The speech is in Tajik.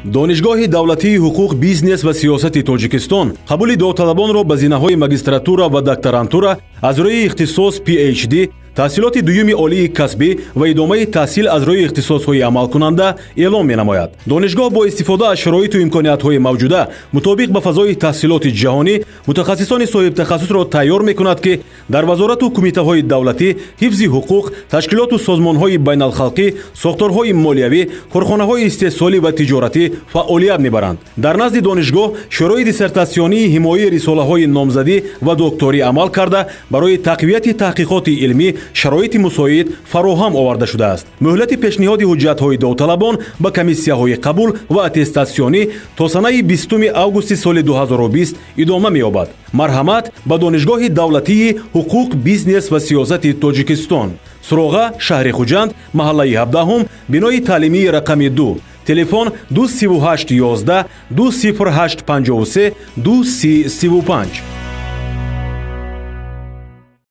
донишгоҳи давлатии ҳуқуқ, бизнес ва сиёсати Тоҷикистон қабули довталабонро ба зинаҳои магистратура ва докторантура аз рӯи ихтисос PhD, таҳсилоти дуюми олии касбӣ ва идомаи таҳсил аз рӯи ихтисосҳои амалкунанда эълон менамояд. Донишгоҳ бо истифода аз шароиту имкониятҳои мавҷуда мутобиқ ба фазои таҳсилоти ҷаҳонӣ мутахассисони соҳибтахассусро тайёр мекунад, ки дар вазорату кумитаҳои давлатӣ, ҳифзи ҳуқуқ, ташкилоту созмонҳои байналхалқӣ, сохторҳои молиявӣ, корхонаҳои истеҳсолӣ ва тиҷоратӣ фаъолият мебаранд. Дар назди донишгоҳ шӯрои диссертатсионии ҳимояи рисолаҳои номзадӣ ва докторӣ амал карда барои тақвияти таҳқиқоти илмӣ шароити мусоид фароҳам оварда шудааст. муҳлати пешниҳоди ҳуҷҷатҳои довталабон ба комиссияҳои қабул ва аттестатсионӣ то санаи 20 августи соли 2020 идома меёбад. марҳамат ба донишгоҳи давлатии ҳуқуқ, бизнес ва сиёсати Тоҷикистон. Суроға, шаҳри Хуҷанд, маҳаллаи 17, бинои таълимии рақами 2. Телефон 23811 20853 23035.